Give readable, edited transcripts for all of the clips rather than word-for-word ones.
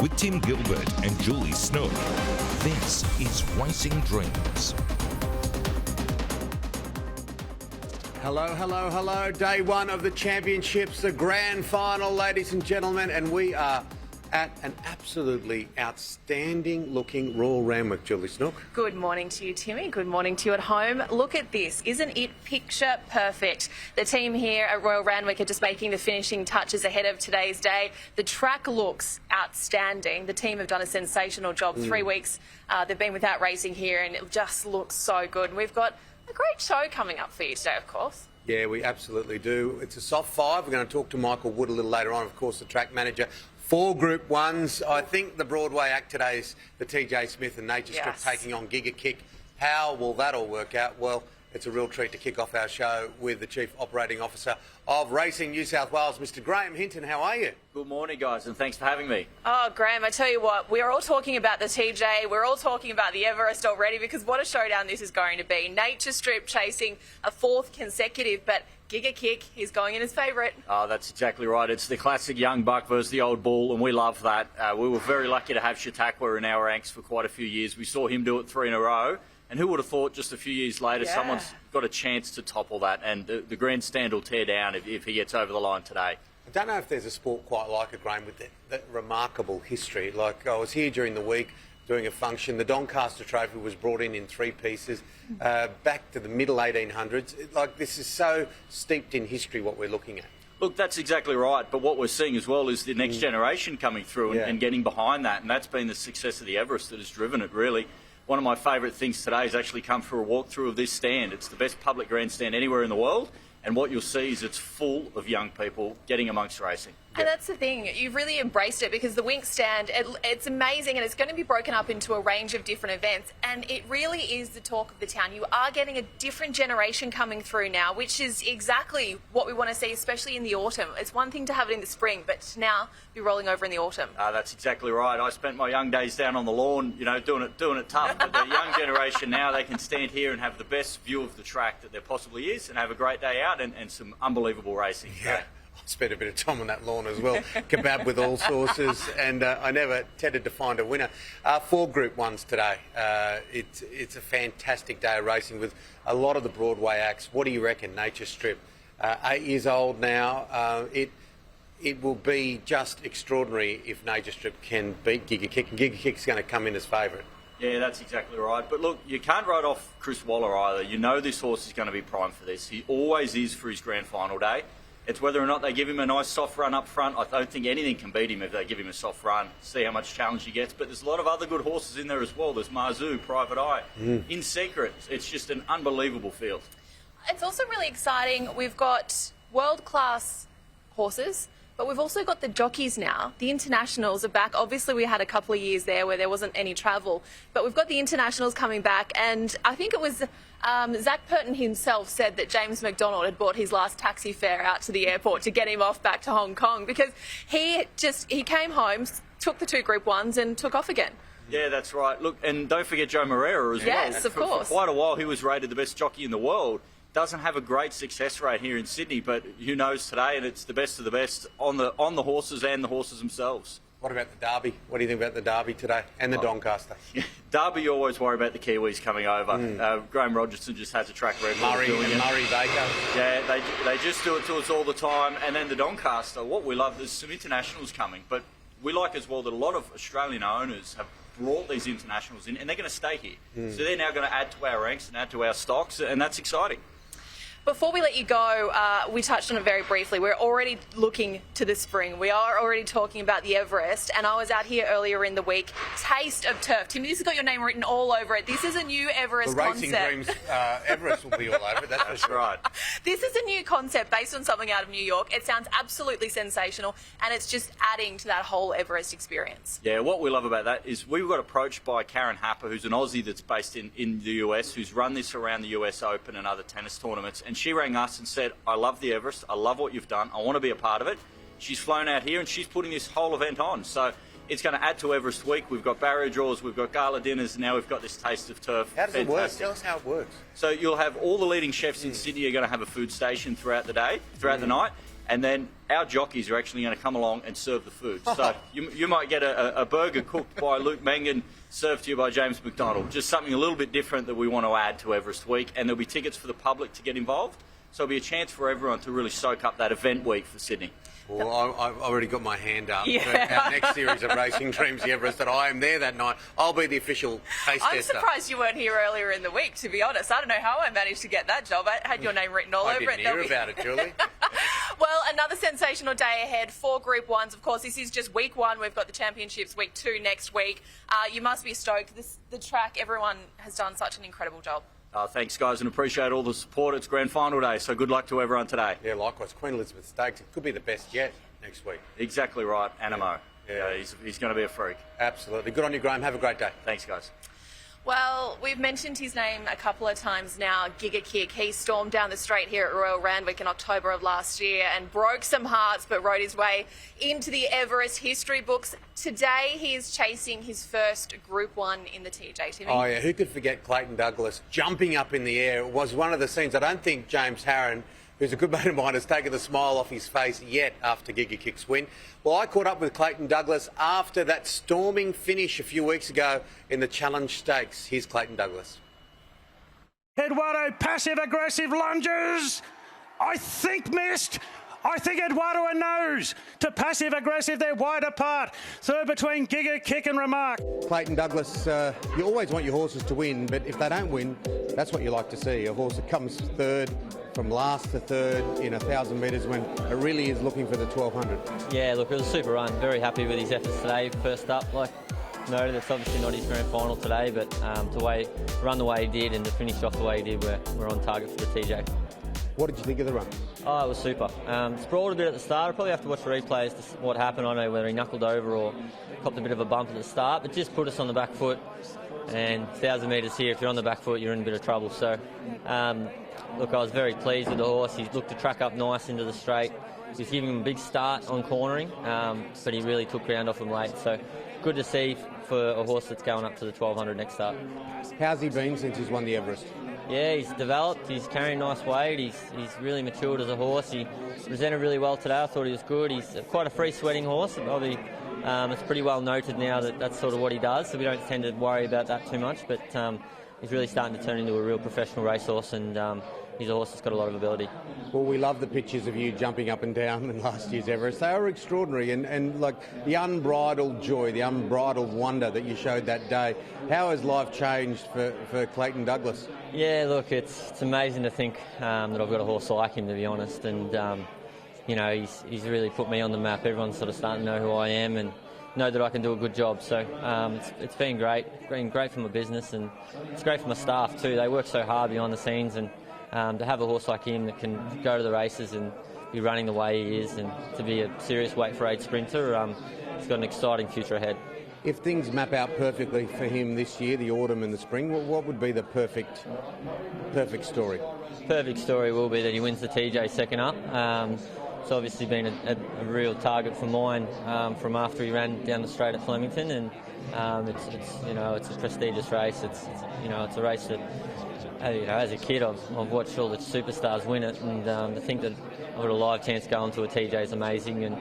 with Tim Gilbert and Julie Snook. This is Racing Dreams. Hello, hello, hello. Day one of the championships, the grand final, ladies and gentlemen, and we are at an absolutely outstanding looking Royal Randwick, Julie Snook. Good morning to you, Timmy. Good morning to you at home. Look at this. Isn't it picture perfect? The team here at Royal Randwick are just making the finishing touches ahead of today's day. The track looks outstanding. The team have done a sensational job. 3 weeks they've been without racing here, and it just looks so good. And we've got a great show coming up for you today, of course. Yeah, we absolutely do. It's a soft five. We're going to talk to Michael Wood a little later on, of course, the track manager. 4 Group 1s. I think the Broadway act today is the TJ Smith and Nature Strip taking on Giga Kick. How will that all work out? Well, it's a real treat to kick off our show with the Chief Operating Officer of Racing New South Wales, Mr. Graham Hinton. How are you? Good morning, guys, and thanks for having me. Oh, Graham, I tell you what, we're all talking about the TJ, we're all talking about the Everest already, because what a showdown this is going to be. Nature Strip chasing a 4th consecutive, but Giga Kick is going in as favourite. Oh, that's exactly right. It's the classic young buck versus the old bull, and we love that. We were very lucky to have Chautauqua in our ranks for quite a few years. We saw him do it 3 in a row, and who would have thought just a few years later someone's got a chance to topple that, and the grandstand will tear down if he gets over the line today. I don't know if there's a sport quite like it, Graham, with that remarkable history. Like, I was here during the week doing a function. The Doncaster Trophy was brought in 3 pieces back to the middle 1800s. Like, this is so steeped in history, what we're looking at. Look, that's exactly right. But what we're seeing as well is the next generation coming through and getting behind that. And that's been the success of the Everest that has driven it, really. One of my favourite things today has actually come for a walkthrough of this stand. It's the best public grandstand anywhere in the world. And what you'll see is it's full of young people getting amongst racing. And that's the thing, you've really embraced it, because the Wink stand, it's amazing, and it's going to be broken up into a range of different events, and it really is the talk of the town. You are getting a different generation coming through now, which is exactly what we want to see, especially in the autumn. It's one thing to have it in the spring, but to now be rolling over in the autumn. That's exactly right. I spent my young days down on the lawn, you know, doing it tough. But the young generation now, they can stand here and have the best view of the track that there possibly is, and have a great day out and some unbelievable racing. Yeah. I spent a bit of time on that lawn as well. Kebab with all sauces, and I never tended to find a winner. 4 Group 1s today. It's a fantastic day of racing with a lot of the Broadway acts. What do you reckon, Nature Strip? 8 years old now. It will be just extraordinary if Nature Strip can beat Giga Kick, and Giga Kick's going to come in as favourite. Yeah, that's exactly right. But look, you can't write off Chris Waller either. You know this horse is going to be primed for this. He always is for his grand final day. It's whether or not they give him a nice soft run up front. I don't think anything can beat him if they give him a soft run, see how much challenge he gets. But there's a lot of other good horses in there as well. There's Marzu, Private Eye, In Secret. It's just an unbelievable field. It's also really exciting. We've got world-class horses, but we've also got the jockeys now. The internationals are back. Obviously, we had a couple of years there where there wasn't any travel, but we've got the internationals coming back, and I think it was Zach Purton himself said that James McDonald had bought his last taxi fare out to the airport to get him off back to Hong Kong, because he came home, took the 2 Group 1s and took off again. Yeah, that's right. Look, and don't forget Joe Moreira as well. Yes, of course. For quite a while, he was rated the best jockey in the world. Doesn't have a great success rate here in Sydney, but who knows today, and it's the best of the best on the horses and the horses themselves. What about the Derby? What do you think about the Derby today and the Doncaster? Derby, you always worry about the Kiwis coming over. Graham Rogerson just has a track record. Murray Baker. Yeah, they just do it to us all the time. And then the Doncaster, what we love, there's some internationals coming, but we like as well that a lot of Australian owners have brought these internationals in, and they're going to stay here. So they're now going to add to our ranks and add to our stocks, and that's exciting. Before we let you go, we touched on it very briefly. We're already looking to the spring. We are already talking about the Everest, and I was out here earlier in the week. Taste of Turf. Tim, this has got your name written all over it. This is a new Everest concept. The Racing Dreams Everest will be all over it, that's for sure. Right. This is a new concept based on something out of New York. It sounds absolutely sensational, and it's just adding to that whole Everest experience. Yeah, what we love about that is we got approached by Karen Happer, who's an Aussie that's based in the US, who's run this around the US Open and other tennis tournaments. And she rang us and said, I love the Everest, I love what you've done, I want to be a part of it. She's flown out here and she's putting this whole event on. So it's going to add to Everest Week. We've got barrier draws, we've got gala dinners, and now we've got this Taste of Turf. How does it work? Tell us how it works. So you'll have all the leading chefs in Sydney are going to have a food station throughout the day, throughout the night. And then our jockeys are actually going to come along and serve the food. So you might get a burger cooked by Luke Mangan, served to you by James McDonald. Just something a little bit different that we want to add to Everest Week. And there'll be tickets for the public to get involved. So it'll be a chance for everyone to really soak up that event week for Sydney. Well, I've already got my hand up Yeah. for our next series of Racing Dreams the Everest, that I am there that night. I'll be the official taste I'm tester. surprised you weren't here earlier in the week, to be honest. I don't know how I managed to get that job. I had your name written all I over didn't it. hear about it, Julie. Well, another sensational day ahead for Group 1s. Of course, this is just week 1. We've got the championships week 2 next week. You must be stoked. The track, everyone has done such an incredible job. Thanks, guys, and appreciate all the support. It's grand final day, so good luck to everyone today. Yeah, likewise. Queen Elizabeth Stakes, it could be the best yet next week. Exactly right, Animo. Yeah. He's going to be a freak. Absolutely. Good on you, Graham. Have a great day. Thanks, guys. Well, we've mentioned his name a couple of times now, Giga Kick. He stormed down the straight here at Royal Randwick in October of last year and broke some hearts, but rode his way into the Everest history books. Today, he is chasing his first Group 1 in the TJ, Timmy. Oh, yeah. Who could forget Clayton Douglas jumping up in the air? It was one of the scenes. I don't think James Harron, who's a good mate of mine, has taken the smile off his face yet after Giga Kick's win. Well, I caught up with Clayton Douglas after that storming finish a few weeks ago in the Challenge Stakes. Here's Clayton Douglas. Eduardo, passive-aggressive lunges. I think missed. I think Eduardo a nose. To passive-aggressive, they're wide apart. Third between Giga Kick and Remark. Clayton Douglas, you always want your horses to win, but if they don't win, that's what you like to see. A horse that comes third, from last to third in 1,000 metres when it really is looking for the 1,200. Yeah, look, it was a super run. Very happy with his efforts today. First up, like noted, it's obviously not his grand final today, but to run the way he did and to finish off the way he did, we're on target for the TJ. What did you think of the run? Oh, it was super. Sprawled a bit at the start. I'll probably have to watch the replays to see what happened. I don't know whether he knuckled over or copped a bit of a bump at the start, but just put us on the back foot. And 1,000 metres here, if you're on the back foot, you're in a bit of trouble. So, look, I was very pleased with the horse. He looked to track up nice into the straight. He was giving him a big start on cornering, but he really took ground off him late. So, good to see for a horse that's going up to the 1,200 next start. How's he been since he's won the Everest? Yeah, he's developed. He's carrying nice weight. He's really matured as a horse. He presented really well today. I thought he was good. He's quite a free sweating horse. Probably, it's pretty well noted now that that's sort of what he does, so we don't tend to worry about that too much. But he's really starting to turn into a real professional racehorse, and he's a horse that's got a lot of ability. Well, we love the pictures of you jumping up and down in last year's Everest. They were extraordinary, and like the unbridled joy, the unbridled wonder that you showed that day. How has life changed for Clayton Douglas? Yeah, look, it's amazing to think that I've got a horse like him, to be honest, and you know, he's really put me on the map. Everyone's sort of starting to know who I am and know that I can do a good job. So it's been great for my business, and it's great for my staff too. They work so hard behind the scenes, and to have a horse like him that can go to the races and be running the way he is, and to be a serious weight for 8 sprinter, he's got an exciting future ahead. If things map out perfectly for him this year, the autumn and the spring, what would be the perfect story? Perfect story will be that he wins the TJ second up. It's obviously been a real target for mine from after he ran down the straight at Flemington, and it's a prestigious race. It's a race that, as a kid I've watched all the superstars win it, and to think that I've got a live chance going to a TJ is amazing. And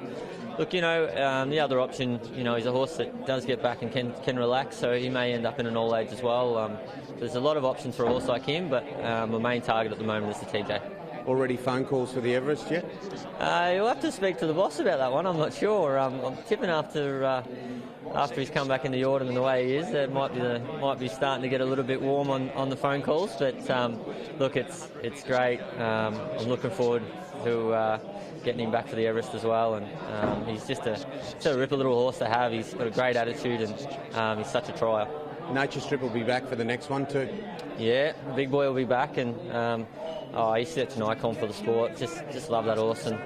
look, the other option, he's a horse that does get back and can relax, so he may end up in an all age as well. There's a lot of options for a horse like him, but my main target at the moment is the TJ. Already phone calls for the Everest yet? You'll have to speak to the boss about that one. I'm not sure. I'm tipping after he's come back in the autumn and the way he is, it might be starting to get a little bit warm on the phone calls. But look, it's great. I'm looking forward to getting him back for the Everest as well. And he's just a ripper little horse to have. He's got a great attitude, and he's such a trier. Nature Strip will be back for the next one too. Yeah, the big boy will be back, and he's such an icon for the sport. Just love that horse, and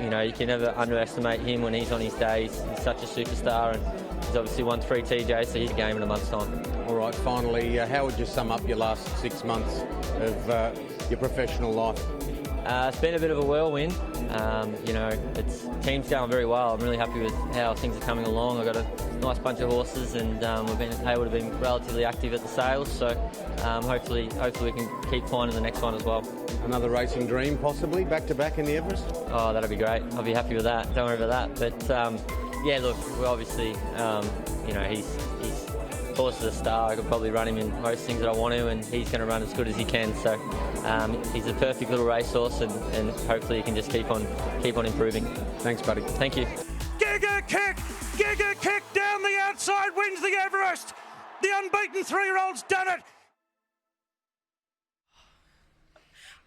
you can never underestimate him when he's on his days. He's such a superstar, and he's obviously won 3 TJs, so he's a game in a month's time. All right, finally, how would you sum up your last 6 months of your professional life? It's been a bit of a whirlwind. You know, team's going very well. I'm really happy with how things are coming along. I've got a nice bunch of horses, and we've been able to be relatively active at the sales. So hopefully we can keep finding the next one as well. Another racing dream, possibly back to back in the Everest. Oh, that'd be great. I'll be happy with that. Don't worry about that. But yeah, look, we're obviously, you know, he's horse is a star. I could probably run him in most things that I want to, and he's going to run as good as he can. So he's a perfect little racehorse, and hopefully he can just keep on improving. Thanks, buddy. Thank you. Giga kick down the outside, wins the Everest. The unbeaten 3-year-old's done it.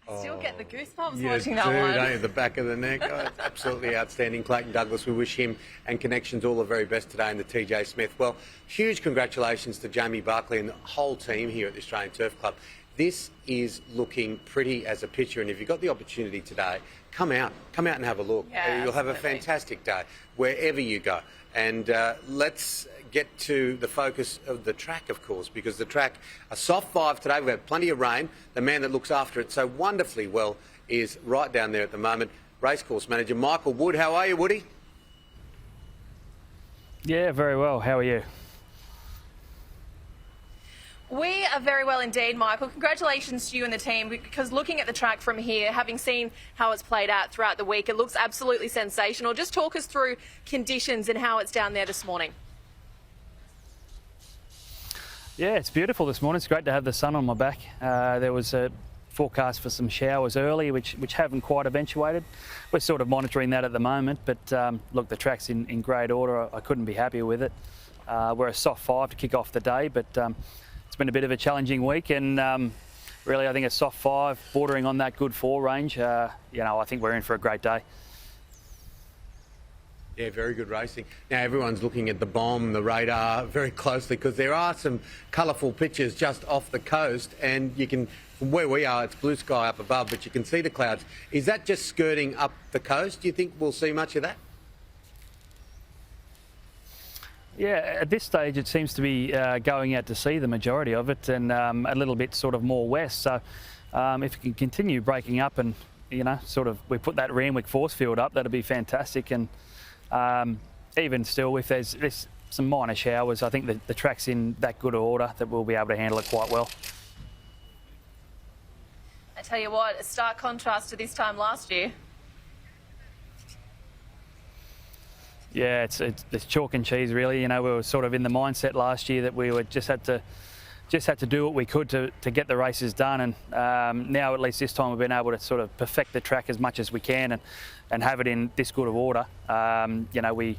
I still get the goosebumps You watching do, that one. don't you? The back of the neck. Oh, it's absolutely outstanding. Clayton Douglas, we wish him and Connections all the very best today in the TJ Smith. Well, huge congratulations to Jamie Barclay and the whole team here at the Australian Turf Club. This is looking pretty as a picture, and if you've got the opportunity today, come out and have a look. Yeah, You'll have a absolutely. fantastic day wherever you go. And let's get to the focus of the track, of course, because the track, a soft 5 today. We've had plenty of rain. The man that looks after it so wonderfully well is right down there at the moment. Racecourse manager Michael Wood. How are you, Woody? Yeah, very well. How are you? We are very well indeed, Michael. Congratulations to you and the team, because looking at the track from here, having seen how it's played out throughout the week, it looks absolutely sensational. Just talk us through conditions and how it's down there this morning. Yeah, it's beautiful this morning. It's great to have the sun on my back. There was a forecast for some showers early, which haven't quite eventuated. We're sort of monitoring that at the moment, but look, the track's in great order. I couldn't be happier with it. We're a soft 5 to kick off the day, but it's been a bit of a challenging week, and really I think a soft 5 bordering on that good 4 range. You know, I think we're in for a great day. Yeah, very good racing. Now everyone's looking at the bomb, the radar very closely, because there are some colourful pictures just off the coast, and you can, from where we are, it's blue sky up above, but you can see the clouds. Is that just skirting up the coast? Do you think we'll see much of that? Yeah, at this stage it seems to be going out to sea, the majority of it, and a little bit sort of more west. So if it can continue breaking up and, you know, sort of we put that Randwick force field up, that'd be fantastic. And even still, if there's some minor showers, I think the track's in that good order that we'll be able to handle it quite well. I tell you what, a stark contrast to this time last year. Yeah, it's chalk and cheese really. You know, we were sort of in the mindset last year that we were just had to do what we could to get the races done, and now at least this time we've been able to sort of perfect the track as much as we can and have it in this good of order. You know, we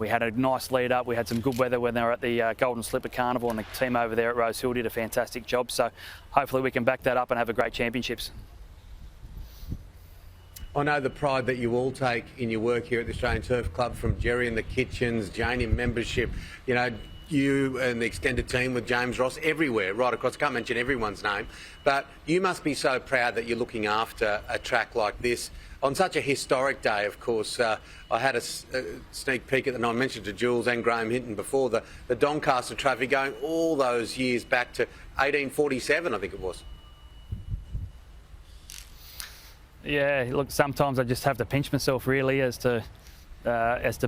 had a nice lead up. We had some good weather when they were at the Golden Slipper Carnival, and the team over there at Rose Hill did a fantastic job. So hopefully we can back that up and have a great championships. I know the pride that you all take in your work here at the Australian Turf Club, from Jerry in the kitchens, Jane in membership, you know, you and the extended team with James Ross everywhere, right across. I can't mention everyone's name, but you must be so proud that you're looking after a track like this on such a historic day. Of course, I had a sneak peek at the, and I mentioned to Jules and Graham Hinton before, the Doncaster Trophy going all those years back to 1847, I think it was. Yeah, look, sometimes I just have to pinch myself really as to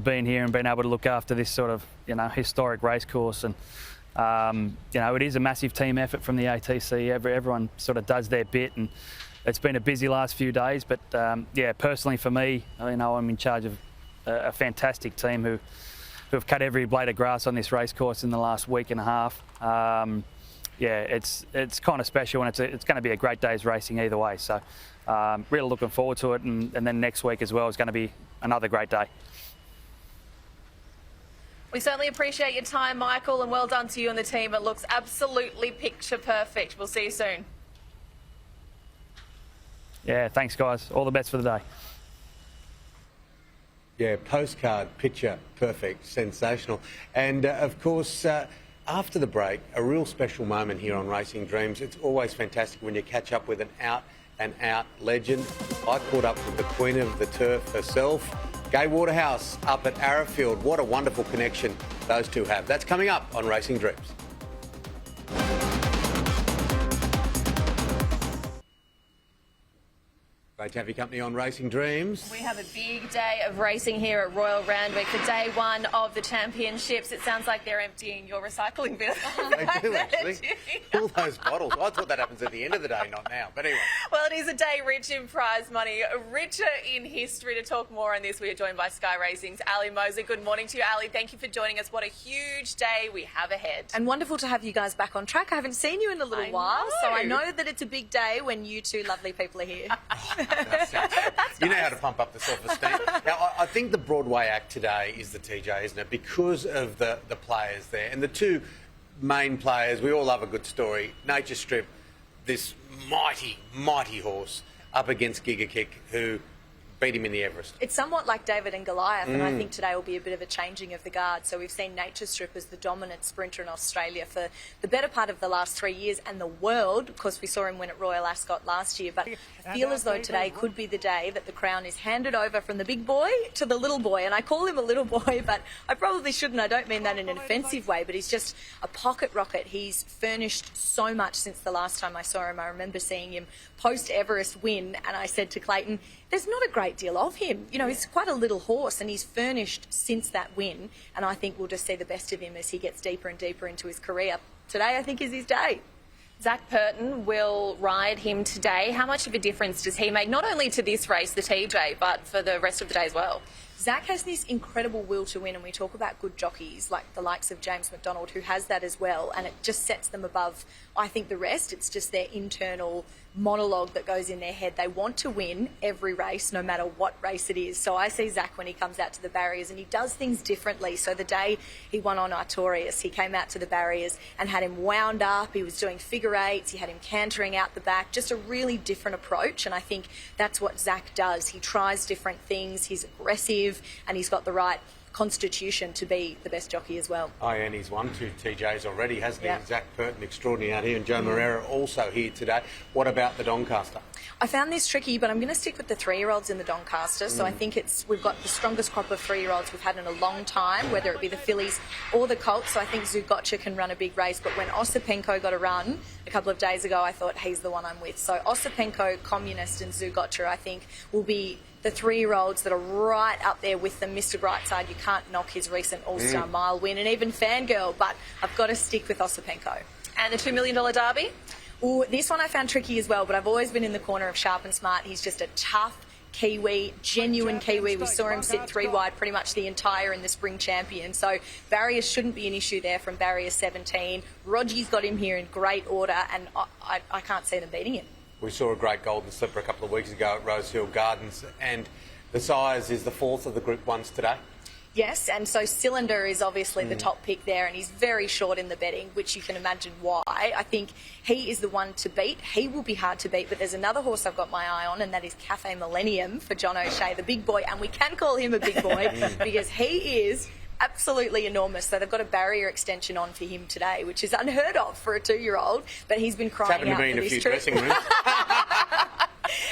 being here and being able to look after this sort of, you know, historic race course. And you know, it is a massive team effort from the ATC. Everyone sort of does their bit, and it's been a busy last few days. But yeah, personally for me, you know, I'm in charge of a fantastic team who have cut every blade of grass on this race course in the last week and a half. Yeah, it's kind of special, and it's going to be a great day's racing either way. So really looking forward to it, and then next week as well is going to be another great day. We certainly appreciate your time, Michael, and well done to you and the team. It looks absolutely picture perfect. We'll see you soon. Yeah, thanks guys. All the best for the day. Yeah, postcard, picture, perfect, sensational. And of course, after the break, a real special moment here on Racing Dreams. It's always fantastic when you catch up with an out-and-out legend. I caught up with the Queen of the Turf herself, Gay Waterhouse, up at Arrowfield. What a wonderful connection those two have. That's coming up on Racing Dreams. Great to have your company on Racing Dreams. We have a big day of racing here at Royal Randwick for day one of the championships. It sounds like they're emptying your recycling bin. They do, actually. All those bottles. I thought that happens at the end of the day, not now. But anyway. Well, it is a day rich in prize money, richer in history. To talk more on this, we are joined by Sky Racing's Ali Moser. Good morning to you, Ali. Thank you for joining us. What a huge day we have ahead. And wonderful to have you guys back on track. I haven't seen you in a little while, so I know that it's a big day when you two lovely people are here. You know how to pump up the self-esteem. Now, I think the Broadway act today is the TJ, isn't it? Because of the players there. And the two main players, we all love a good story. Nature Strip, this mighty, mighty horse up against Giga Kick, who beat him in the Everest. It's somewhat like David and Goliath, and I think today will be a bit of a changing of the guard. So we've seen Nature Strip as the dominant sprinter in Australia for the better part of the last 3 years, and the world. Of course, we saw him win at Royal Ascot last year, but I feel as though today could be the day that the crown is handed over from the big boy to the little boy. And I call him a little boy, but I probably shouldn't. I don't mean that in an offensive way, but he's just a pocket rocket. He's furnished so much since the last time I saw him. I remember seeing him post-Everest win, and I said to Clayton, there's not a great deal of him. You know, he's quite a little horse, and he's furnished since that win, and I think we'll just see the best of him as he gets deeper and deeper into his career. Today, I think, is his day. Zach Purton will ride him today. How much of a difference does he make, not only to this race, the TJ, but for the rest of the day as well? Zach has this incredible will to win, and we talk about good jockeys like the likes of James McDonald, who has that as well, and it just sets them above, I think, the rest. It's just their internal monologue that goes in their head. They want to win every race, no matter what race it is. So I see Zach when he comes out to the barriers, and he does things differently. So the day he won on Artorias, he came out to the barriers and had him wound up. He was doing figure eights. He had him cantering out the back. Just a really different approach, and I think that's what Zach does. He tries different things. He's aggressive, and he's got the right constitution to be the best jockey as well. Oh, and he's won 2 TJs already, hasn't he? Yeah. Zach Purton, extraordinary out here, and Joe Moreira also here today. What about the Doncaster? I found this tricky, but I'm going to stick with the 3-year-olds in the Doncaster. So I think we've got the strongest crop of 3-year-olds we've had in a long time, whether it be the fillies or the colts. So I think Zugotcha can run a big race. But when Osipenko got a run a couple of days ago, I thought he's the one I'm with. So Osipenko, Communist and Zugotcha, I think, will be the 3-year-olds that are right up there with them. Mr. Brightside, you can't knock his recent All-Star Mile win, and even Fangirl, but I've got to stick with Osipenko. And the $2 million Derby? Ooh, this one I found tricky as well, but I've always been in the corner of Sharp and Smart. He's just a tough Kiwi, genuine Kiwi. We saw him sit 3 wide pretty much the entire in the Spring Champion. So barriers shouldn't be an issue there from barrier 17. Rogy's got him here in great order, and I can't see them beating him. We saw a great golden slipper a couple of weeks ago at Rosehill Gardens, and the size is the 4th of the Group 1s today. Yes, and so Cylinder is obviously the top pick there, and he's very short in the betting, which you can imagine why. I think he is the one to beat. He will be hard to beat, but there's another horse I've got my eye on, and that is Cafe Millennium for John O'Shea, the big boy, and we can call him a big boy because he is absolutely enormous. So they've got a barrier extension on for him today, which is unheard of for a 2-year-old, but he's been crying out for this trip.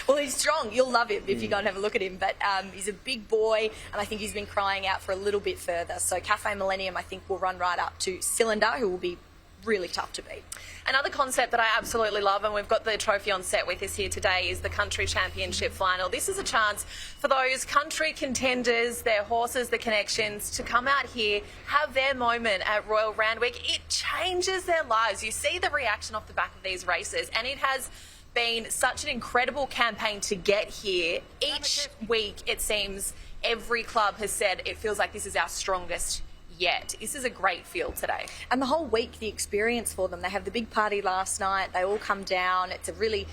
Well, he's strong. You'll love him if you go and have a look at him. But he's a big boy, and I think he's been crying out for a little bit further. So Cafe Millennium, I think, will run right up to Cylinder, who will be really tough to beat. Another concept that I absolutely love, and we've got the trophy on set with us here today, is the Country Championship Final. This is a chance for those country contenders, their horses, the connections, to come out here, have their moment at Royal Randwick. It changes their lives. You see the reaction off the back of these races, and it has been such an incredible campaign to get here. Each week, it seems, every club has said it feels like this is our strongest yet. This is a great field today. And the whole week, the experience for them. They have the big party last night. They all come down. It's a really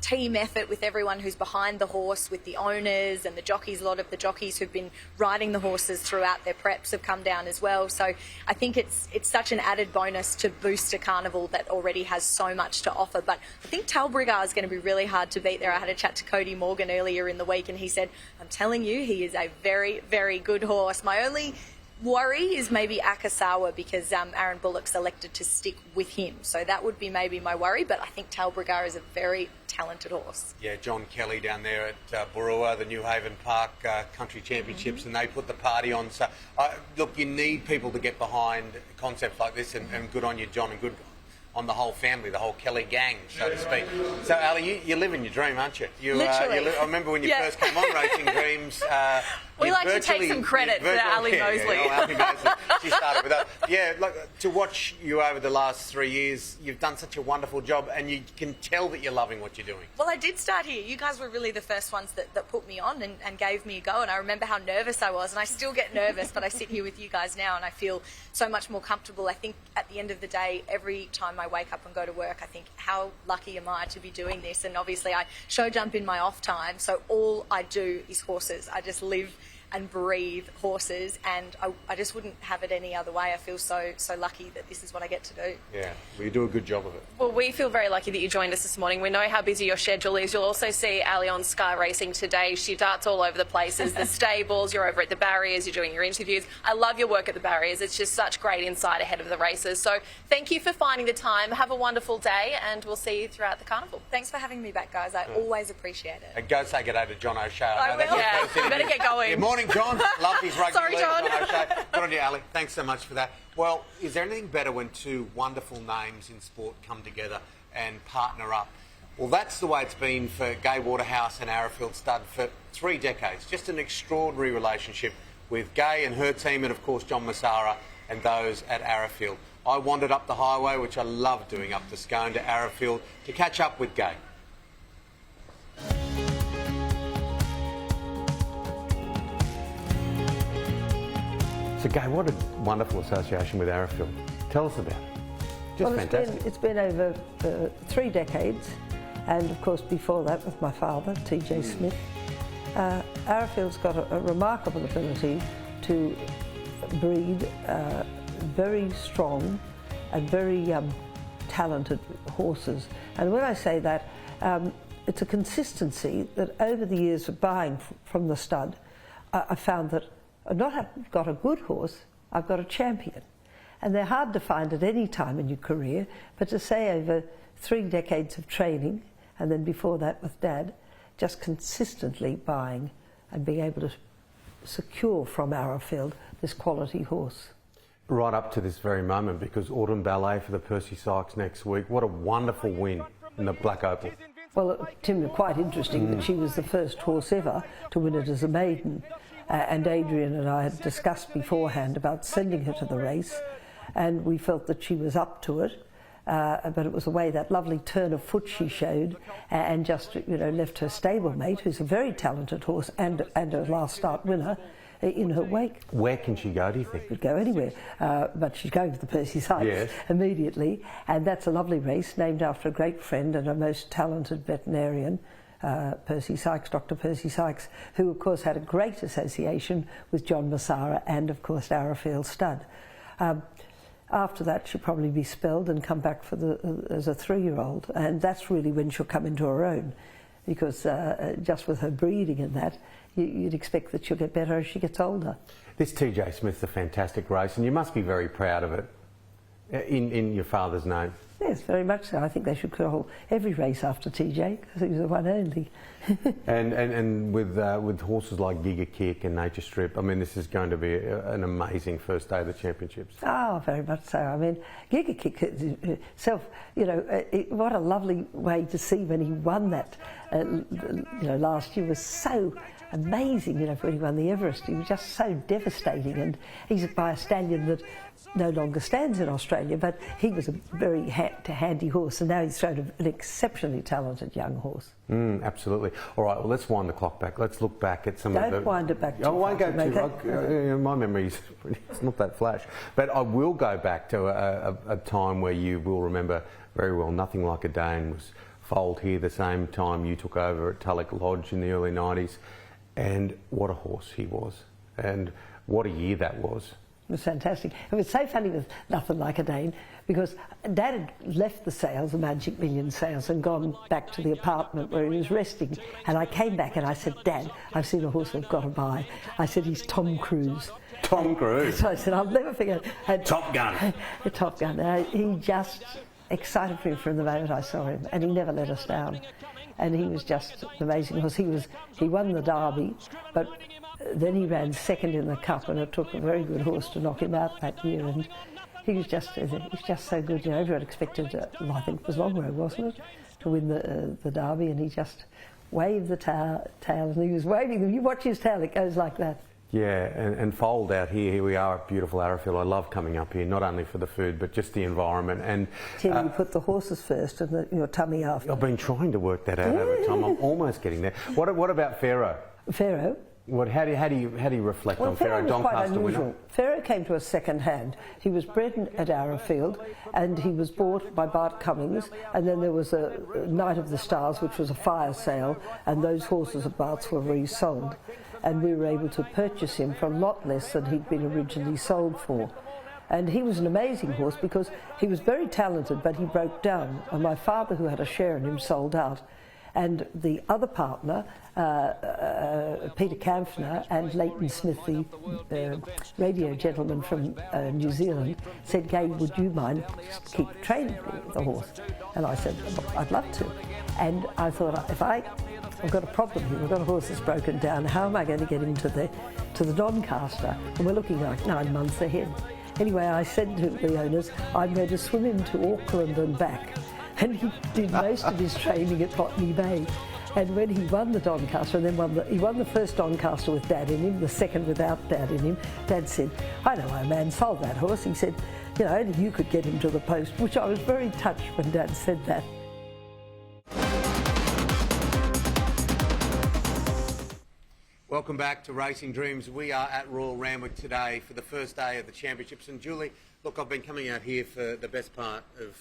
team effort with everyone who's behind the horse, with the owners and the jockeys. A lot of the jockeys who've been riding the horses throughout their preps have come down as well. So I think it's such an added bonus to boost a carnival that already has so much to offer. But I think Talbrigar is going to be really hard to beat there. I had a chat to Cody Morgan earlier in the week, and he said, I'm telling you, he is a very, very good horse. My only worry is maybe Akasawa, because Aaron Bullock's elected to stick with him. So that would be maybe my worry, but I think Talbrigar is a very talented horse. Yeah, John Kelly down there at Burua, the New Haven Park Country Championships, and they put the party on. So, look, you need people to get behind concepts like this, and good on you, John, and good on the whole family, the whole Kelly gang, so to speak. So, Ali, you're living your dream, aren't you? Literally. I remember when you first came on Racing Dreams. We like to take some credit for Ali Mosley. Ali Mosley. She started with us. Yeah, to watch you over the last 3 years, you've done such a wonderful job, and you can tell that you're loving what you're doing. Well, I did start here. You guys were really the first ones that put me on and gave me a go, and I remember how nervous I was, and I still get nervous, but I sit here with you guys now and I feel so much more comfortable. I think at the end of the day, every time I wake up and go to work, I think, how lucky am I to be doing this? And obviously I show jump in my off time, so all I do is horses. I just live and breathe horses, and I just wouldn't have it any other way. I feel so lucky that this is what I get to do. Yeah, well, you do a good job of it. Well, we feel very lucky that you joined us this morning. We know how busy your schedule is. You'll also see Ali on Sky Racing today. She darts all over the places, the stables, you're over at the barriers, you're doing your interviews. I love your work at the barriers. It's just such great insight ahead of the races. So thank you for finding the time. Have a wonderful day, and we'll see you throughout the carnival. Thanks for having me back, guys. I always appreciate it. And go say good day to John O'Shea. I will. Yeah, you better get going. Good morning, John. Love his rugby. Sorry, league, John. O'Shea. Good on you, Ali. Thanks so much for that. Well, is there anything better when two wonderful names in sport come together and partner up? Well, that's the way it's been for Gai Waterhouse and Arrowfield Stud for 3 decades. Just an extraordinary relationship with Gai and her team, and of course John Massara and those at Arrowfield. I wandered up the highway, which I love doing, up to Scone to Arrowfield, to catch up with Gai. So, Gai, what a wonderful association with Arrowfield. Tell us about it. Just fantastic. It's been over 3 decades, and of course before that with my father, TJ Smith. Arrowfield's got a remarkable ability to breed very strong and very talented horses. And when I say that, it's a consistency that over the years of buying from the stud, I found that I've not got a good horse, I've got a champion. And they're hard to find at any time in your career, but to say over 3 decades of training, and then before that with Dad, just consistently buying and being able to secure from Arrowfield this quality horse. Right up to this very moment, because Autumn Ballet for the Percy Sykes next week. What a wonderful win in the Black Opal. Well, Tim, quite interesting that she was the first horse ever to win it as a maiden. And Adrian and I had discussed beforehand about sending her to the race, and we felt that she was up to it. But it was the way, that lovely turn of foot she showed, and just, you know, left her stablemate, who's a very talented horse and a last start winner, in her wake. Where can she go, do you think? Could go anywhere, but she's going to the Percy Sykes immediately, and that's a lovely race named after a great friend and a most talented veterinarian, Percy Sykes, Dr. Percy Sykes, who of course had a great association with John Massara and of course Arrowfield Stud. After that she'll probably be spelled and come back for as a 3-year-old, and that's really when she'll come into her own, because just with her breeding and that, you'd expect that she'll get better as she gets older. This TJ Smith's a fantastic race, and you must be very proud of it in your father's name. Yes, very much so. I think they should call every race after TJ, because he was the one only. and with horses like Giga Kick and Nature Strip, I mean, this is going to be an amazing first day of the championships. Oh, very much so. I mean, Giga Kick itself, you know, what a lovely way to see when he won that, you know, last year was so amazing, you know, when he won the Everest. He was just so devastating, and he's by a stallion that no longer stands in Australia, but he was a very handy horse, and now he's thrown an exceptionally talented young horse. Absolutely. All right, well, let's wind the clock back. Let's look back at some of the... Don't wind it back too I won't go too... my memory's it's not that flash. But I will go back to a time where you will remember very well. Nothing Like a Dane was foaled here the same time you took over at Tulloch Lodge in the early 90s. And what a horse he was. And what a year that was. It was fantastic. It was so funny with Nothing Like a Dane, because Dad had left the sales, the Magic Million sales, and gone back to the apartment where he was resting. And I came back and I said, Dad, I've seen a horse I've got to buy. I said, he's Tom Cruise. Tom Cruise? So I said, I'll never forget. Top Gun. Top Gun. He just excited me from the moment I saw him, and he never let us down. And he was just amazing, because he won the Derby, but then he ran second in the Cup, and it took a very good horse to knock him out that year. And he's just so good. You know, everyone expected, I think it was Longrow, wasn't it, to win the Derby, and he just waved the tail, and he was waving them. You watch his tail; it goes like that. Yeah, and Fold out here we are at beautiful Arrowfield. I love coming up here, not only for the food, but just the environment. And Tim, you put the horses first and your tummy after. I've been trying to work that out over time. I'm almost getting there. What about Pharaoh? Pharaoh? How do you reflect on Pharaoh? Doncaster winner. Pharaoh came to us second hand. He was bred at Arrowfield, and he was bought by Bart Cummings. And then there was a Night of the Stars, which was a fire sale, and those horses of Bart's were resold. And we were able to purchase him for a lot less than he'd been originally sold for. And he was an amazing horse because he was very talented, but he broke down. And my father, who had a share in him, sold out. And the other partner, Peter Kampfner and Leighton Smith, the radio gentleman from New Zealand, said, "Gay, would you mind keep training the horse?" And I said, "I'd love to." And I thought, I've got a problem here. We've got a horse that's broken down. How am I going to get him to the Doncaster? And we're looking like 9 months ahead. Anyway, I said to the owners, "I'm going to swim him to Auckland and back." And he did most of his training at Botany Bay. And when he won the Doncaster, and then he won the first Doncaster with Dad in him, the second without Dad in him, Dad said, "I know my man sold that horse." He said, "You know, only you could get him to the post," which I was very touched when Dad said that. Welcome back to Racing Dreams. We are at Royal Randwick today for the first day of the championships. And Julie, look, I've been coming out here for the best part of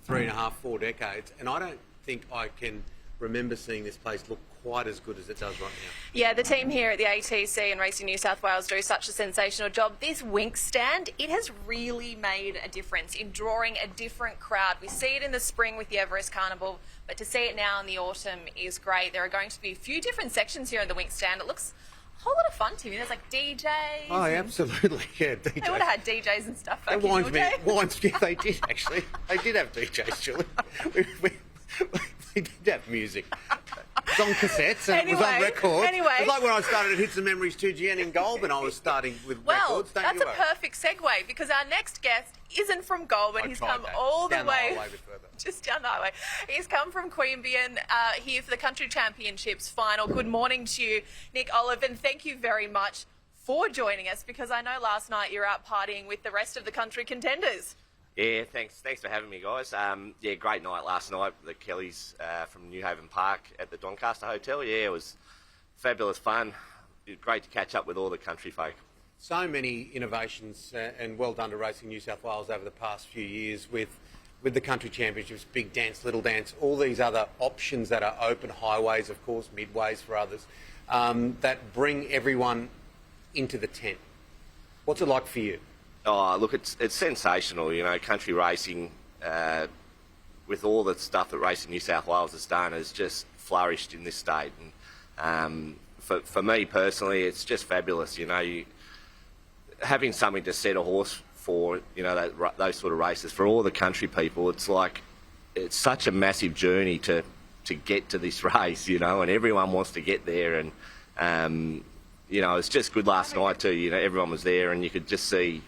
3.5, 4 decades, and I don't think I can remember seeing this place look quite as good as it does right now. Yeah, the team here at the ATC and Racing New South Wales do such a sensational job. This Wink stand, it has really made a difference in drawing a different crowd. We see it in the spring with the Everest Carnival, but to see it now in the autumn is great. There are going to be a few different sections here in the Wink stand. It looks a whole lot of fun to me. There's like DJs. Oh, absolutely, yeah, DJs. They would have had DJs and stuff back in your day. Yeah, they did actually. They did have DJs, Julie. They did have music. It was on cassettes and it was on record. It was like when I started at Hits and Memories 2GN in Goulburn, I was starting with records. Well, that's a perfect segue because our next guest isn't from Goulburn. He's come all the way, just down the highway. He's come from Queanbeyan here for the Country Championships final. Good morning to you, Nick Olive, and thank you very much for joining us because I know last night you were out partying with the rest of the country contenders. Yeah, thanks for having me, guys. Yeah, great night last night. The Kellys from New Haven Park at the Doncaster Hotel. Yeah, it was fabulous fun. It was great to catch up with all the country folk. So many innovations and well done to Racing New South Wales over the past few years with the Country Championships, Big Dance, Little Dance, all these other options that are open, highways, of course, midways for others, that bring everyone into the tent. What's it like for you? Oh, look, it's sensational, you know, country racing, with all the stuff that Racing New South Wales has done, has just flourished in this state. And for me personally, it's just fabulous, you know, having something to set a horse for, you know, those sort of races, for all the country people, it's like, it's such a massive journey to get to this race, you know, and everyone wants to get there. And, you know, it's just good last night too, you know, everyone was there and you could just see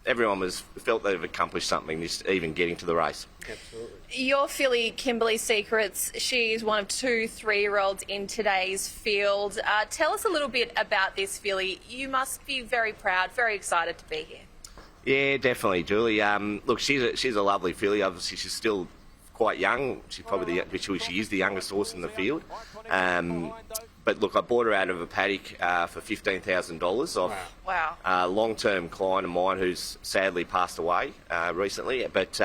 everyone felt they've accomplished something, just even getting to the race. Absolutely. Your filly, Kimberly Secrets, she's one of 2 3-year-olds in today's field. Tell us a little bit about this filly. You must be very proud, very excited to be here. Yeah, definitely, Julie. Look, she's a lovely filly. Obviously, she's still quite young. She's probably she is the youngest horse in the field. But look, I bought her out of a paddock for $15,000 off a long-term client of mine who's sadly passed away recently. But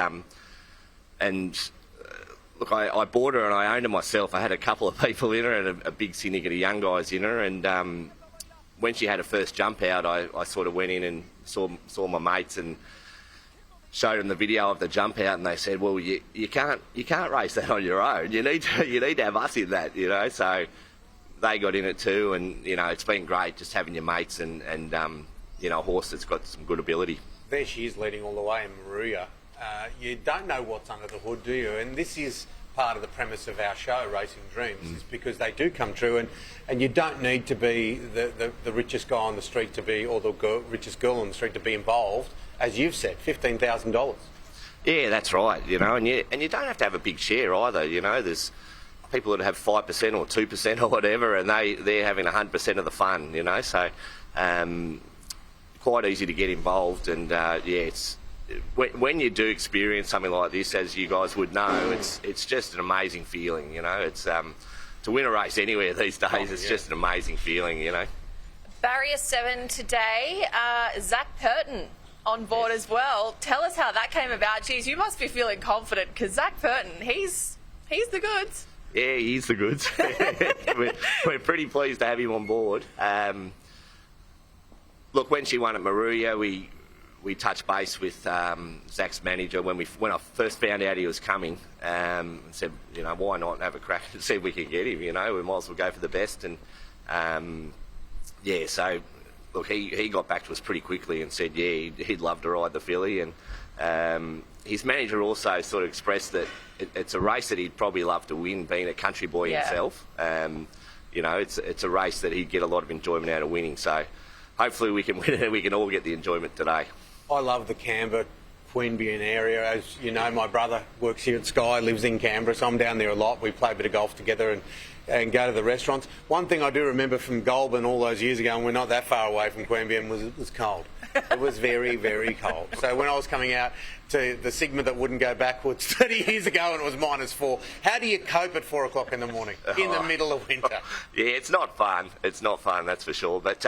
look, I bought her and I owned her myself. I had a couple of people in her and a big syndicate of young guys in her. And when she had her first jump out, I sort of went in and saw my mates and showed them the video of the jump out, and they said, "Well, you can't race that on your own. You need to have us in that, you know." So they got in it too, and you know, it's been great just having your mates and you know, a horse that's got some good ability. There she is leading all the way in Maruya. You don't know what's under the hood, do you? And this is part of the premise of our show, Racing Dreams, is because they do come true, and you don't need to be the richest guy on the street to be, or the richest girl on the street to be involved as you've said, $15,000. Yeah, that's right. You know, and you don't have to have a big share either. You know, there's people that have 5% or 2% or whatever, and they're having 100% of the fun. You know, so quite easy to get involved. And it's when you do experience something like this, as you guys would know, it's just an amazing feeling. You know, it's to win a race anywhere these days. It's just an amazing feeling. You know. Barrier 7 today, Zach Purton on board as well. Tell us how that came about. Geez, you must be feeling confident because Zach Purton, he's the goods. Yeah, he's the goods. we're pretty pleased to have him on board. Look, when she won at Maruya, we touched base with Zach's manager when I first found out he was coming, and said, you know, why not have a crack and see if we can get him. You know, we might as well go for the best. And yeah, so look, he got back to us pretty quickly and said, yeah, he'd love to ride the filly. And his manager also sort of expressed that it's a race that he'd probably love to win, being a country boy himself. You know, it's a race that he'd get a lot of enjoyment out of winning. So hopefully we can win it and we can all get the enjoyment today. I love the Canberra, Queanbeyan area. As you know, my brother works here at Sky, lives in Canberra, so I'm down there a lot. We play a bit of golf together and go to the restaurants. One thing I do remember from Goulburn all those years ago, and we're not that far away from Queanbeyan, was it was cold. It was very, very cold. So when I was coming out to the Sigma that wouldn't go backwards 30 years ago and it was -4, how do you cope at 4 o'clock in the morning in the middle of winter? Yeah, it's not fun. It's not fun, that's for sure. But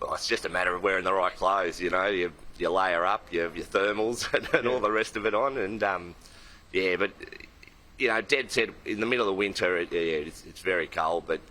well, it's just a matter of wearing the right clothes, you know. You layer up, you have your thermals and all the rest of it on. And yeah, but you know, Dad said in the middle of winter, it's very cold, but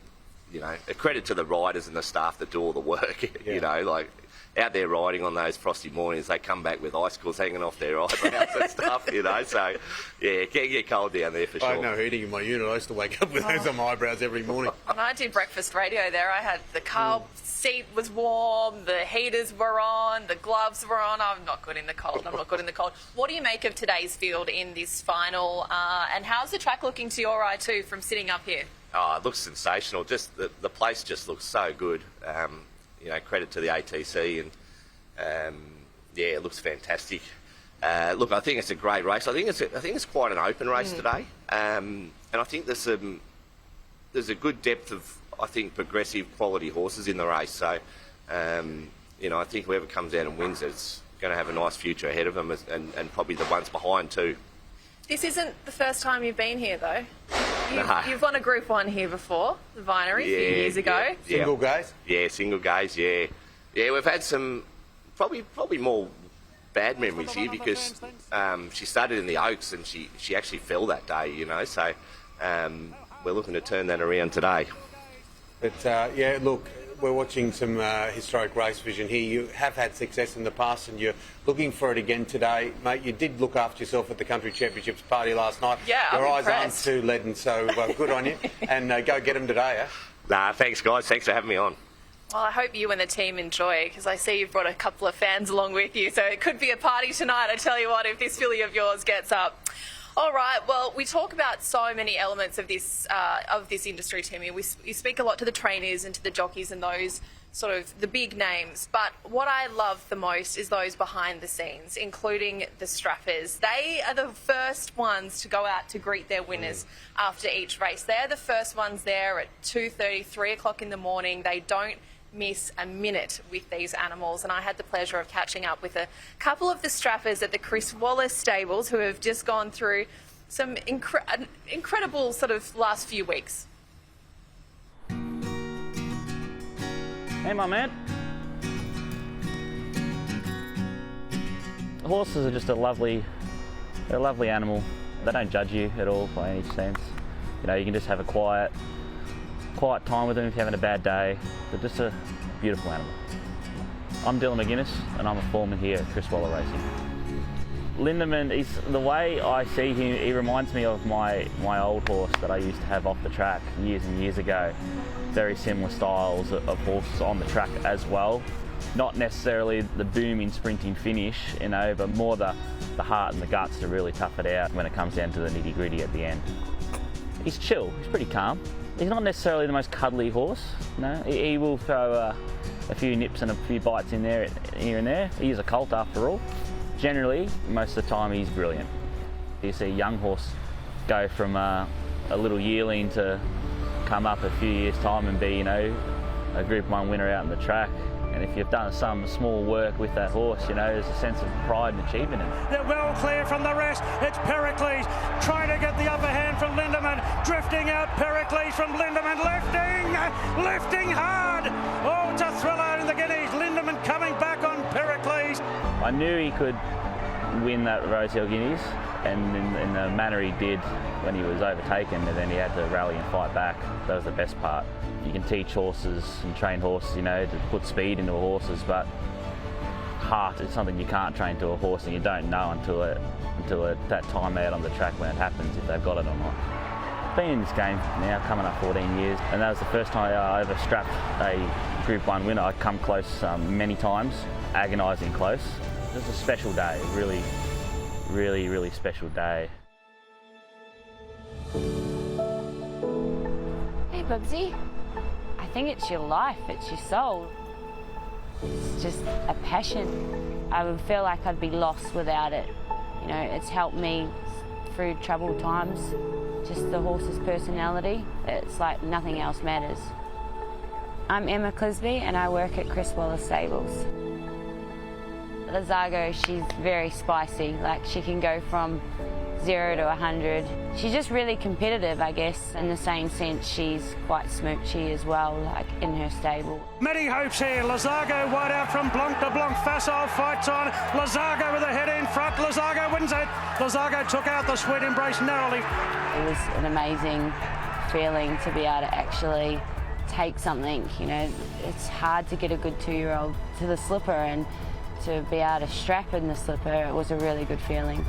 you know, a credit to the riders and the staff that do all the work. You know, like out there riding on those frosty mornings, they come back with icicles hanging off their eyebrows and stuff. You know, so yeah, it can get cold down there for sure. I had no heating in my unit. I used to wake up with those on my eyebrows every morning. When I did breakfast radio there, I had the car seat was warm, the heaters were on, the gloves were on. I'm not good in the cold. What do you make of today's field in this final? And how's the track looking to your eye too from sitting up here? Oh, it looks sensational. Just the place just looks so good. You know, credit to the ATC, and yeah, it looks fantastic. Look, I think it's a great race. I think it's quite an open race today, and I think there's a good depth of, I think, progressive quality horses in the race. So, you know, I think whoever comes out and wins it's going to have a nice future ahead of them, and probably the ones behind too. This isn't the first time you've been here, though. You've won a Group 1 here before, the Vinery, a few years ago. Single gaze? Yeah, single gaze, yeah. Yeah, we've had some probably more bad memories here because she started in the Oaks and she actually fell that day, you know, so we're looking to turn that around today. But, yeah, look, we're watching some historic race vision here. You have had success in the past and you're looking for it again today. Mate, you did look after yourself at the Country Championships party last night. Yeah, Your I'm eyes impressed. aren't too leaden, so good on you. And go get them today, eh? Nah, thanks, guys. Thanks for having me on. Well, I hope you and the team enjoy, because I see you've brought a couple of fans along with you, so it could be a party tonight, I tell you what, if this filly of yours gets up. All right, well, we talk about so many elements of this industry, Timmy. We speak a lot to the trainers and to the jockeys and those sort of the big names, but what I love the most is those behind the scenes, including the strappers. They are the first ones to go out to greet their winners after each race. They're the first ones there at 2:30, 3 o'clock in the morning. They don't miss a minute with these animals, and I had the pleasure of catching up with a couple of the strappers at the Chris Wallace stables who have just gone through some incredible sort of last few weeks. Hey, my man. Horses are just a lovely animal. They don't judge you at all by any sense. You know, you can just have a quiet time with them if you're having a bad day. They're just a beautiful animal. I'm Dylan McGuinness and I'm a foreman here at Chris Waller Racing. Lindemann, the way I see him, he reminds me of my old horse that I used to have off the track years and years ago. Very similar styles of horses on the track as well. Not necessarily the booming sprinting finish, you know, but more the heart and the guts to really tough it out when it comes down to the nitty gritty at the end. He's chill, he's pretty calm. He's not necessarily the most cuddly horse, no. He will throw a few nips and a few bites in there, here and there. He is a colt after all. Generally, most of the time he's brilliant. You see a young horse go from a little yearling to come up a few years' time and be, you know, a Group 1 winner out on the track. And if you've done some small work with that horse, you know, there's a sense of pride and achievement in it. They're well clear from the rest. It's Pericles trying to get the upper hand from Lindemann. Drifting out Pericles from Lindemann. Lifting hard. Oh, it's a thriller in the Guineas. Lindemann coming back on Pericles. I knew he could win that Rosehill Guineas, and in the manner he did when he was overtaken, and then he had to rally and fight back. That was the best part. You can teach horses and train horses, you know, to put speed into horses, but heart is something you can't train to a horse, and you don't know until that time out on the track when it happens, if they've got it or not. Been in this game now, coming up 14 years, and that was the first time I ever strapped a Group 1 winner. I'd come close many times, agonising close. It was a special day, really special day. Hey Bugsy, I think it's your life, it's your soul. It's just a passion. I would feel like I'd be lost without it. You know, it's helped me through troubled times. Just the horse's personality, it's like nothing else matters. I'm Emma Clisby and I work at Chris Wallace Stables. Lazago, she's very spicy, like she can go from 0 to 100. She's just really competitive, I guess. In the same sense, she's quite smoochy as well, like in her stable. Many hopes here. Lazago wide out from Blanc to Blanc. Facile fights on. Lazago with a head in front. Lazago wins it. Lazago took out the Sweet Embrace narrowly. It was an amazing feeling to be able to actually take something. You know, it's hard to get a good 2-year-old to the slipper, and to be able to strap in the slipper, it was a really good feeling.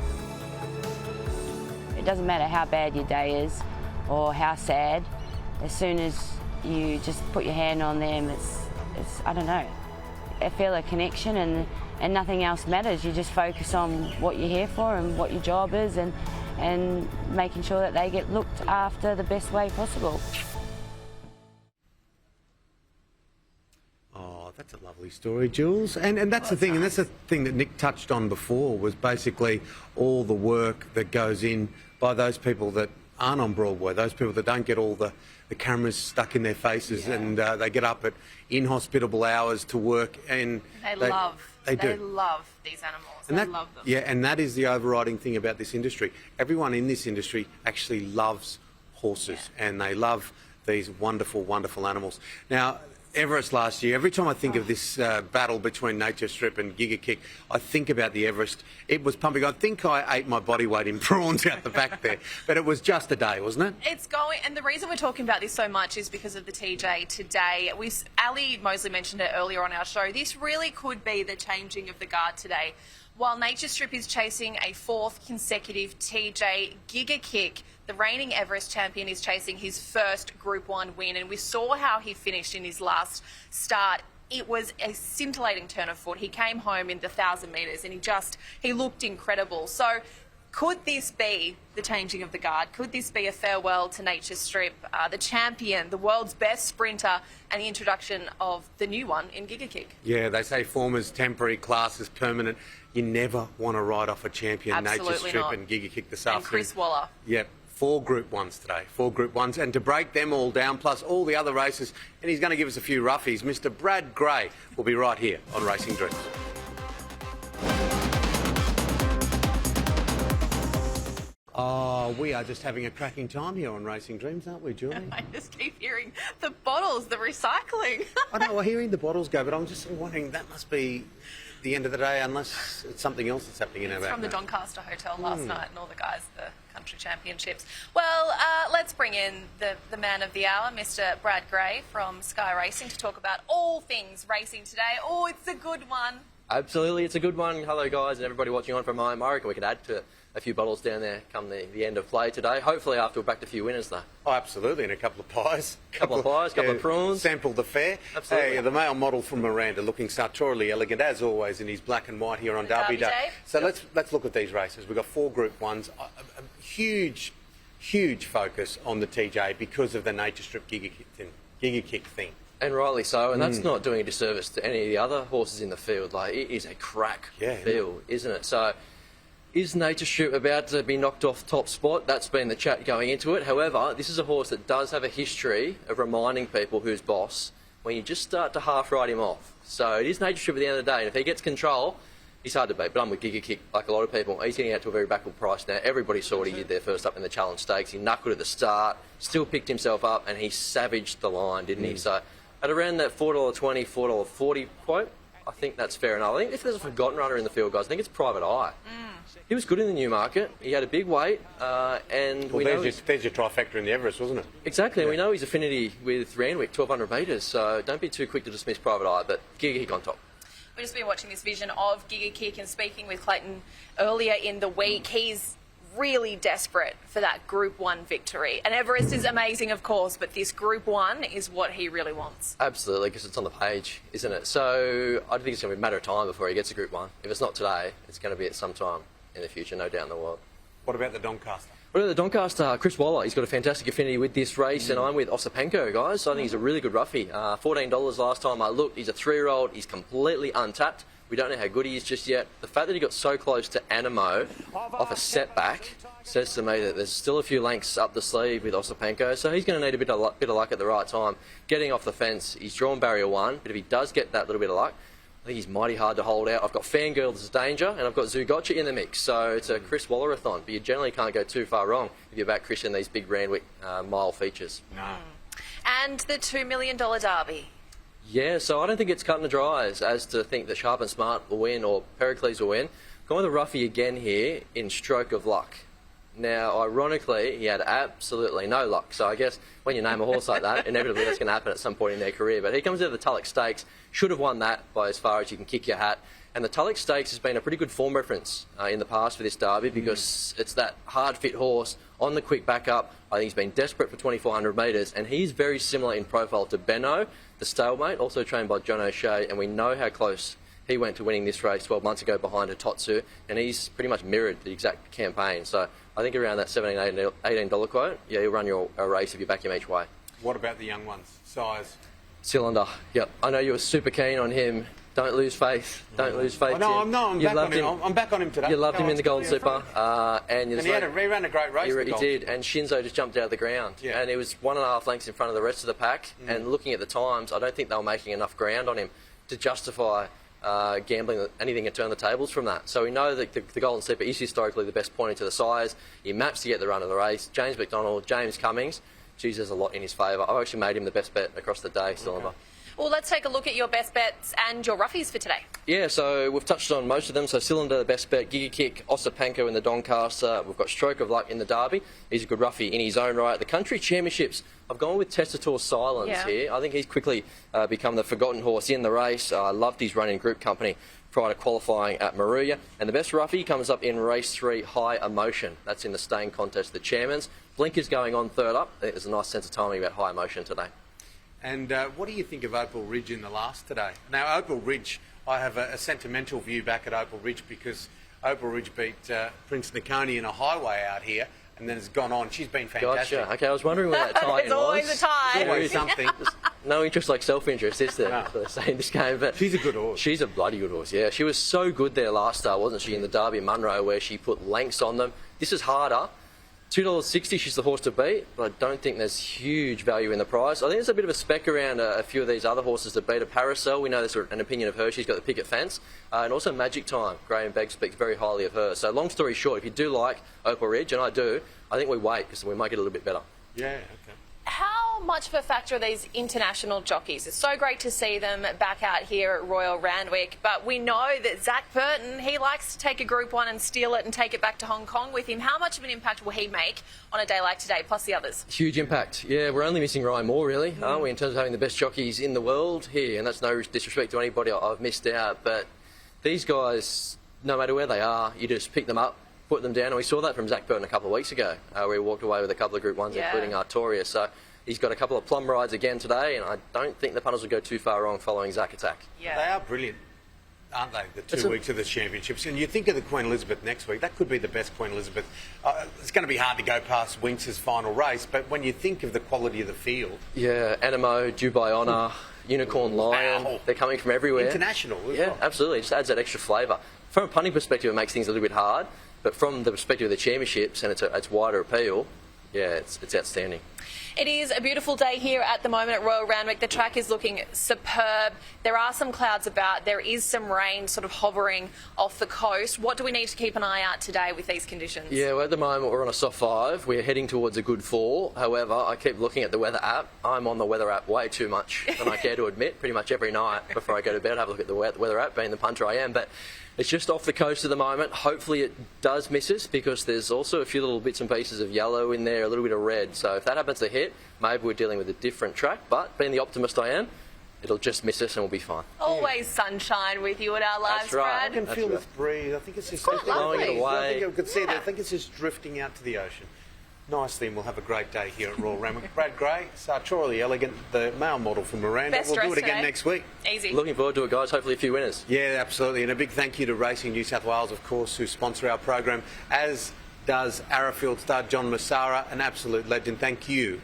It doesn't matter how bad your day is or how sad, as soon as you just put your hand on them, it's I don't know, I feel a connection, and nothing else matters. You just focus on what you're here for and what your job is, and making sure that they get looked after the best way possible. That's a lovely story, Jules. And that's the thing, and that's the thing that Nick touched on before, was basically all the work that goes in by those people that aren't on Broadway, those people that don't get all the cameras stuck in their faces, and they get up at inhospitable hours to work, and they love these animals. And they love them. Yeah, and that is the overriding thing about this industry. Everyone in this industry actually loves horses, and they love these wonderful, wonderful animals. Now, Everest last year, every time I think of this battle between Nature Strip and Giga Kick, I think about the Everest. It was pumping. I think I ate my body weight in prawns out the back there, but it was just a day, wasn't it? It's going, and the reason we're talking about this so much is because of the TJ today. Ali Mosley mentioned it earlier on our show. This really could be the changing of the guard today. While Nature Strip is chasing a 4th consecutive TJ, Giga Kick, the reigning Everest champion, is chasing his first Group 1 win, and we saw how he finished in his last start. It was a scintillating turn of foot. He came home in the 1,000 metres, and he looked incredible. So could this be the changing of the guard? Could this be a farewell to Nature Strip, the champion, the world's best sprinter, and the introduction of the new one in Giga Kick? Yeah, they say form is temporary, class is permanent. You never want to ride off a champion. Absolutely Nature Strip not. And Giga Kick this And afternoon. Chris Waller. Yep. 4 Group 1s today, 4 Group 1s, and to break them all down, plus all the other races, and he's going to give us a few roughies, Mr. Brad Gray will be right here on Racing Dreams. Oh, we are just having a cracking time here on Racing Dreams, aren't we, Julie? I just keep hearing the bottles, the recycling. I know, we're hearing the bottles go, but I'm just wondering, that must be the end of the day, unless it's something else that's happening in our back. From the Doncaster Hotel last night, and all the guys, the country championships. Well, let's bring in the man of the hour, Mr. Brad Gray from Sky Racing, to talk about all things racing today. Oh, it's a good one. Absolutely, it's a good one. Hello, guys, and everybody watching on from home. I reckon we could add to a few bottles down there come the end of play today. Hopefully after we've backed a few winners, though. Oh, absolutely, and a couple of pies. Couple of prawns. Sample the fare. Absolutely. Hey, the male model from Miranda, looking sartorially elegant, as always, in his black and white here on Derby Day. So let's look at these races. We've got 4 Group 1s. A huge focus on the TJ because of the Nature Strip Giga Kick thing. And rightly so, and that's not doing a disservice to any of the other horses in the field. Like, it is a crack field, isn't it? So, is Nature Strip about to be knocked off top spot? That's been the chat going into it. However, this is a horse that does have a history of reminding people who's boss when you just start to half ride him off. So it is Nature Strip at the end of the day, and if he gets control, he's hard to beat. But I'm with Giga Kick, like a lot of people. He's getting out to a very backable price now. Everybody saw what he did there first up in the Challenge Stakes. He knuckled at the start, still picked himself up, and he savaged the line, didn't he? So at around that $4.20, $4.40 quote, I think that's fair enough. I think if there's a forgotten runner in the field, guys, I think it's Private Eye. He was good in the Newmarket. He had a big weight, and well, there's your trifecta in the Everest, wasn't it? Exactly. Yeah. We know his affinity with Randwick, 1,200 metres. So don't be too quick to dismiss Private Eye. But Giga Kick on top. We've just been watching this vision of Giga Kick and speaking with Clayton earlier in the week. He's really desperate for that Group 1 victory. And Everest is amazing, of course, but this Group 1 is what he really wants. Absolutely, because it's on the page, isn't it? So I think it's going to be a matter of time before he gets a Group 1. If it's not today, it's going to be at some time in the future, no doubt in the world. What about the Doncaster? What about the Doncaster? Chris Waller, he's got a fantastic affinity with this race, and I'm with Osipenko, guys. So I think he's a really good roughie. $14 last time I looked. He's a 3-year-old. He's completely untapped. We don't know how good he is just yet. The fact that he got so close to Animo off a setback says to me that there's still a few lengths up the sleeve with Osipenko, so he's going to need a bit of luck at the right time. Getting off the fence, he's drawn barrier 1, but if he does get that little bit of luck, I think he's mighty hard to hold out. I've got Fangirl as Danger, and I've got Zugotcha in the mix, so it's a Chris Waller-a-thon, but you generally can't go too far wrong if you're back Chris in these big Randwick mile features. No. And the $2 million Derby. Yeah, so I don't think it's cut and dry as to think that Sharp and Smart will win or Pericles will win. Going with the roughie again here in Stroke of Luck. Now, ironically, he had absolutely no luck. So I guess when you name a horse like that, inevitably that's going to happen at some point in their career. But he comes out of the Tulloch Stakes, should have won that by as far as you can kick your hat. And the Tulloch Stakes has been a pretty good form reference in the past for this Derby because it's that hard-fit horse on the quick backup. I think he's been desperate for 2,400 metres, and he's very similar in profile to Benno, the stablemate, also trained by John O'Shea, and we know how close he went to winning this race 12 months ago behind Totsu, and he's pretty much mirrored the exact campaign. So I think around that $17, $18 quote, yeah, you'll run a race if you back him each way. What about the young ones? Size? Cylinder, yep. I know you were super keen on him. Don't lose faith. Don't lose faith. No, I'm back on him. I'm back on him today. You loved him in the Golden Slipper. And he ran a great race. He did, and Shinzo just jumped out of the ground. Yeah. And he was 1.5 lengths in front of the rest of the pack. And looking at the times, I don't think they were making enough ground on him to justify gambling anything and turn the tables from that. So we know that the Golden Slipper is historically the best pointing to the size. He maps to get the run of the race. James McDonald, James Cummings, geez, there's a lot in his favour. I've actually made him the best bet across the day, Cylinder. Well, let's take a look at your best bets and your roughies for today. Yeah, so we've touched on most of them. So Cylinder, the best bet, Giga Kick, Osipenko in the Doncaster. We've got Stroke of Luck in the Derby. He's a good roughie in his own right. The Country Championships, I've gone with Testator Silence here. I think he's quickly become the forgotten horse in the race. I loved his run in Group Company prior to qualifying at Maruya. And the best roughie comes up in race 3, High Emotion. That's in the staying contest, the Chairman's. Blinkers going on third up. I think there's a nice sense of timing about High Emotion today. And what do you think of Opal Ridge in the last today? Now, Opal Ridge, I have a sentimental view back at Opal Ridge because Opal Ridge beat Prince Nakoni in a highway out here and then has gone on. She's been fantastic. Gotcha. Okay, I was wondering where that tie was. There's always a tie. There's always something. No interest like self-interest, is there? No. For saying this game, but she's a good horse. She's a bloody good horse, yeah. She was so good there last start, wasn't she, in the Derby Munro where she put lengths on them. This is harder. $2.60, she's the horse to beat, but I don't think there's huge value in the price. I think there's a bit of a spec around a few of these other horses that beat a Parasol. We know there's an opinion of her. She's got the picket fence. And also Magic Time. Graham Begg speaks very highly of her. So long story short, if you do like Opal Ridge, and I do, I think we wait because we might get a little bit better. Yeah, okay. How much of a factor are these international jockeys? It's so great to see them back out here at Royal Randwick, but we know that Zach Burton, he likes to take a Group 1 and steal it and take it back to Hong Kong with him. How much of an impact will he make on a day like today, plus the others? Huge impact. Yeah, we're only missing Ryan Moore, really, aren't we, in terms of having the best jockeys in the world here, and that's no disrespect to anybody I've missed out, but these guys, no matter where they are, you just pick them up, put them down, and we saw that from Zach Burton a couple of weeks ago, where he walked away with a couple of Group 1s, including Artoria. So he's got a couple of plum rides again today, and I don't think the punters will go too far wrong following Zach attack. Yeah. They are brilliant. aren't they? The 2 weeks of the championships. And you think of the Queen Elizabeth next week, that could be the best Queen Elizabeth. It's going to be hard to go past Winx's final race, but when you think of the quality of the field... Yeah, Animo, Dubai Honour, Unicorn Lion, Wow. they're coming from everywhere. International as Yeah, well. absolutely. It just adds that extra flavour. From a punting perspective, it makes things a little bit hard, but from the perspective of the championships and its wider appeal, yeah, it's outstanding. It is a beautiful day here at the moment at Royal Randwick. The track is looking superb. There are some clouds about. There is some rain sort of hovering off the coast. What do we need to keep an eye out today with these conditions? Yeah, well, at the moment we're on a soft 5. We're heading towards a good 4. However, I keep looking at the weather app. I'm on the weather app way too much than I care to admit. Pretty much every night before I go to bed, I have a look at the weather app, being the punter I am. But it's just off the coast at the moment. Hopefully it does miss us because there's also a few little bits and pieces of yellow in there, a little bit of red. So if that happens to hit, maybe we're dealing with a different track. But being the optimist I am, it'll just miss us and we'll be fine. Always sunshine with you in our lives, That's right. Brad. I can feel this breeze. I think it's just quite blowing it lovely. away. I think I could see it. I think it's just drifting out to the ocean. Nicely, and we'll have a great day here at Royal Randwick. Brad Gray, Sartorially Elegant, the male model for Miranda. Best We'll do dressed it again today. next week. Easy. Looking forward to it, guys. Hopefully a few winners. Yeah, absolutely. And a big thank you to Racing New South Wales, of course, who sponsor our program, as does Arrowfield star John Massara, an absolute legend. Thank you.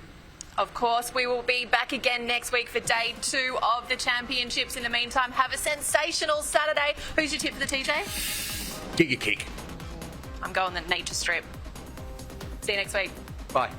Of course, we will be back again next week for day 2 of the championships. In the meantime, have a sensational Saturday. Who's your tip for the TJ? Get your kick. I'm going the nature strip. See you next week. Bye.